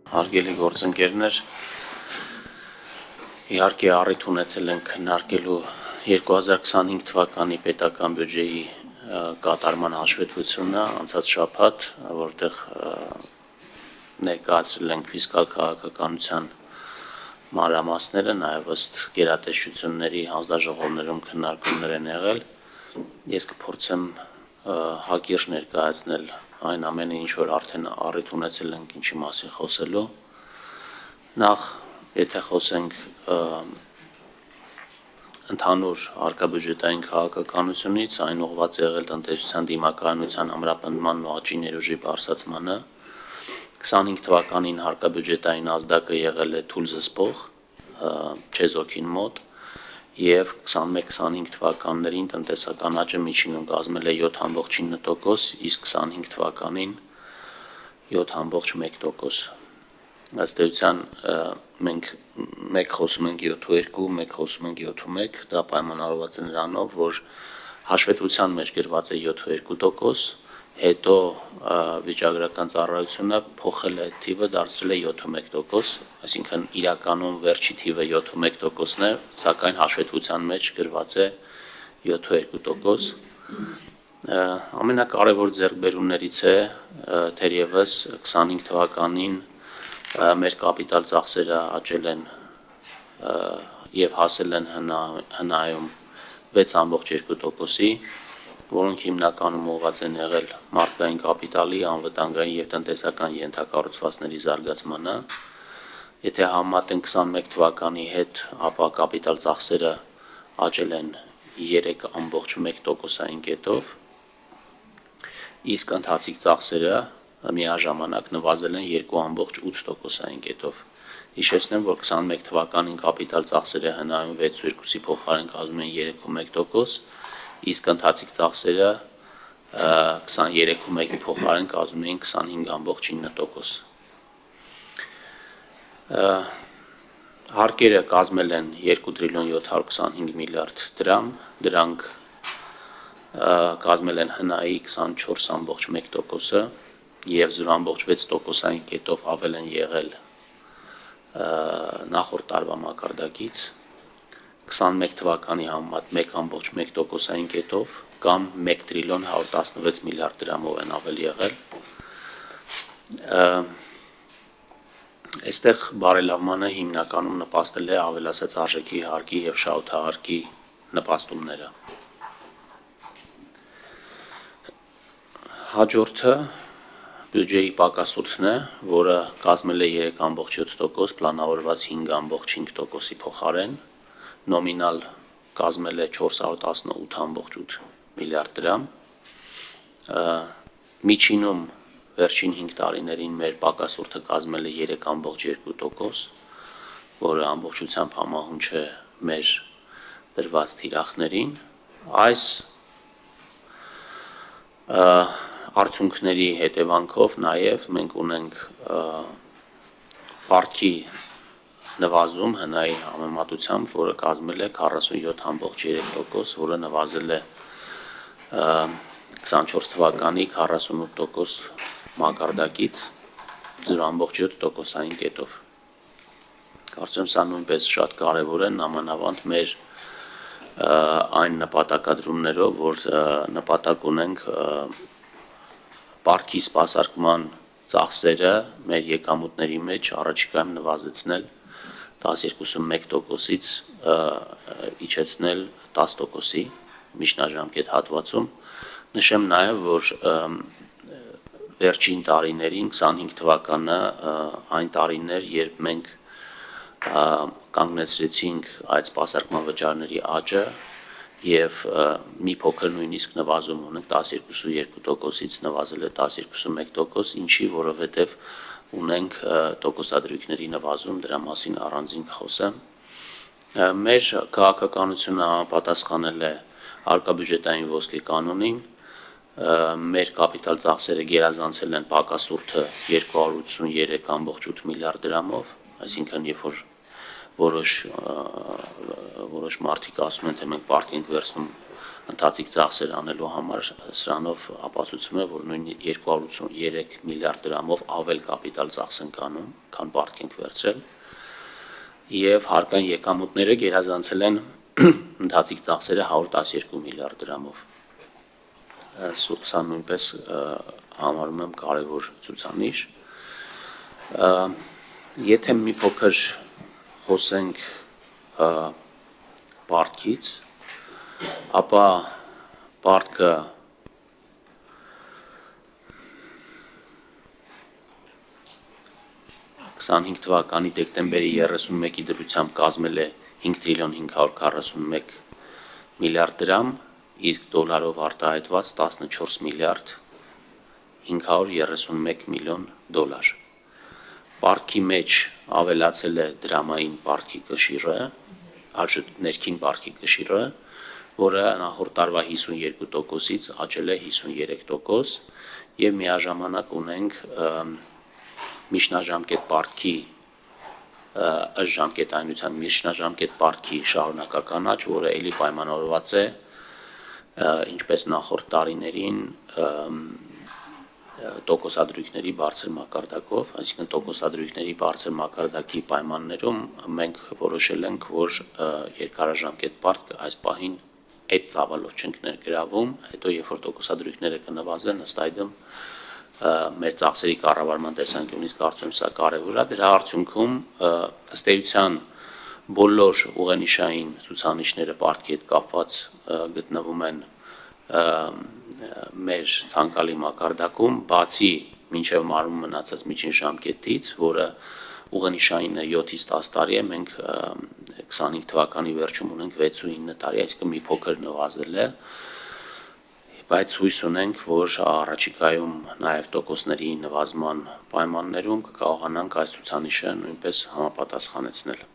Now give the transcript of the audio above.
Հարգելի գործընկերներ, իհարկե առիթ ունեցել ենք քննարկելու 2025 թվականի պետական բյուջեի կատարման հաշվետվությունը անցած շաբաթ, որտեղ ներկայացրել ենք ֆիսկալ քաղաքականության մանրամասները, նաև ըստ գերատեսչությունների հանձնաժողովներում քննարկումներ են եղել։ Ես կփորձեմ հակիրճ ներկայացնել այն ամենը, ինչ որ արդեն առիթ ունեցել ենք ինչի մասին խոսելու։ Նախ, եթե խոսենք ընդհանուր հարկաբյուջետային քաղաքականությունից, այն ուղղված եղել տնտեսության դիմակայունության ամրապնդման ու աճի ներուժի բարձրացմանը, 25 թվականին հարկաբյուջետային ազդակը եղել է թույլ զսպող, չեզոքին մոտ, և 21-25 թվականներին տնտեսական աճը միջինում կազմել է 7,9%, իսկ 25 թվականին 7,1%։ Ըստ էության մենք մեկ խոսում ենք 7,2, մեկ խոսում ենք 7,1, դա պայմանավորված է նրանով, որ հաշվետվության մեջ գրված է 7,2%, հետո վիճակագրական ծառայությունը փոխել է այդ թիվը, դարձրել է 7,1%, այսինքն իրականում վերջի թիվը 7,1%-ն է, սակայն հաշվետվության մեջ գրված է 7,2%։ Ամենակարևոր ձեռքբերումներից է թերևս 25 թվականին մեր կապիտալ ծախսերը աճել են և հասել են հնայում 6,2%-ի, որոնք հիմնականում ուղղված են եղել մարդկային կապիտալի, անվտանգային և տնտեսական ենթակառուցվածքների զարգացմանը։ Եթե համեմատենք 21 թվականի հետ, ապա կապիտալ ծախսերը աճել են 3,1%-ային կետով, իսկ ընթացիկ ծախսերը միաժամանակ նվազել են 2,8%-ային կետով։ Հիշեցնեմ, որ 21 թվականին կապիտալ ծախսերը հնայում 6,2-ի փոխարեն կազմում են 3,1%, իսկ ընթացիկ ծախսերը 23,1-ի փոխարեն կազմում էին 25,9%։ Հարկերը կազմել են 2 տրիլիոն 725 միլիարդ դրամ, դրանք կազմել են հնայի 24,1%-ը և 0,6%-ային կետով ավել են եղել նախորդ տարվա մակարդակից, 21 թվականի համեմատ 1,1%-ային կետով կամ 1 տրիլիոն 116 միլիարդ դրամով են ավել եղել։ Այստեղ բարելավմանը հիմնականում նպաստել է ավելացած արժեքի հարկի և շահութահարկի նպաստումները։ Հաջորդը բյուջեի պակասուրդն է, որը կազմել է 3,7%, պլանավորված 5,5%-ի փոխարեն, նոմինալ կազմել է 418,8 միլիարդ դրամ, միջինում վերջին 5 տարիներին մեր պակասուրդը կազմել է 3,2%, որը ամբողջությամբ համահունչ է մեր դրված թիրախներին։ Այս արդյունքների հետևանքով նաև մենք ունենք վարկի նվազում հնայի համեմատությամբ, որը կազմել է 47,3%, որը նվազել է 24 թվականի 48% մակարդակից 0,7%-ային կետով։ Կարծում սա նույնպես շատ կարևոր է, նամանավանդ մեր այն նպատակադրումներով, որ նպատակ ունենք պարտքի սպասարկման ծախսերը մեր եկամուտների մեջ առաջիկայում նվազեցնել 12,1%-ից իջեցնել 10%-ի միջնաժամկետ հատվածում։ Նշեմ նաև, որ վերջին տարիներին 25 թվականը այն տարին էր, երբ մենք կանգնեցրեցինք այդ սպասարկման վճարների աճը և մի փոքր նույնիսկ նվազում ունենք 12,2%-ից նվազել է 12,1%, ինչի որովհետև ունենք տոկոսադրույքների նվազում, դրա մասին առանձին կխոսեմ։ Մեր քաղաքականությունը համապատասխանել է հարկաբյուջետային ոսկե կանոնին, մեր կապիտալ ծախսերը գերազանցել են պակասուրդը 283,8 միլիարդ դրամով, այսինքն երբ որ որոշ մարդիկ ասում են, թե մենք պարտքի ենք վերցնում ընթացիկ ծախսեր անելու համար, սրանով ապացուցում է, որ նույն 283 միլիարդ դրամով ավել կապիտալ ծախս ենք անում, քան պարտք ենք վերցրել, եւ հարկային եկամուտները գերազանցել են ընթացիկ ծախսերը 112 միլիարդ դրամով։ Սա նույնպես համարում եմ կարևոր ցուցանիշ։ Եթե մի փոքր խոսենք պարտքից, ապա պարտքը 25 թվականի դեկտեմբերի 31-ի դրությամբ կազմել է 5 տրիլիոն 541 միլիարդ դրամ, իսկ դոլարով արտահայտված 14 միլիարդ 531 միլիոն դոլար։ Պարտքի մեջ ավելացել է դրամային պարտքի կշիռը, ներքին պարտքի կշիռը, որը նախորդ տարվա 52%-ից աճել է 53% եւ միաժամանակ ունենք միջնաժամկետ պարտքի ըստ ժամկետայնության միջնաժամկետ պարտքի շարունակական աճ, որը ելի պայմանավորված է ինչպես նախորդ տարիներին տոկոսադրույքների բարձր մակարդակով, այսինքն տոկոսադրույքների բարձր մակարդակի պայմաններում մենք որոշել ենք, որ երկարաժամկետ պարտքը այս պահին այդ ծավալով չենք ներգրավում, հետո երբ որ տոկոսադրույքները կնվազեն, ըստ այդմ մեր ծախսերի կառավարման տեսանկյունից կարծում եմ սա կարևոր է, դրա արդյունքում ըստ էության բոլոր ուղենիշային ցուցանիշները պարտքի հետ կապված գտնվում են մեր ցանկալի մակարդակում, բացի մինչև մարում մնացած միջին ժամկետից, որը ուղենիշայինը 7-ից 10 տարի է, մենք 25 թվականի վերջում ունենք 6-9 տարի, այսինքն մի փոքր նվազել է, բայց հույս ունենք, որ առաջիկայում նաև տոկոսների նվազման պայմաններում կկարողանանք այս ցուցանիշը նույնպես համապատասխանեցնել։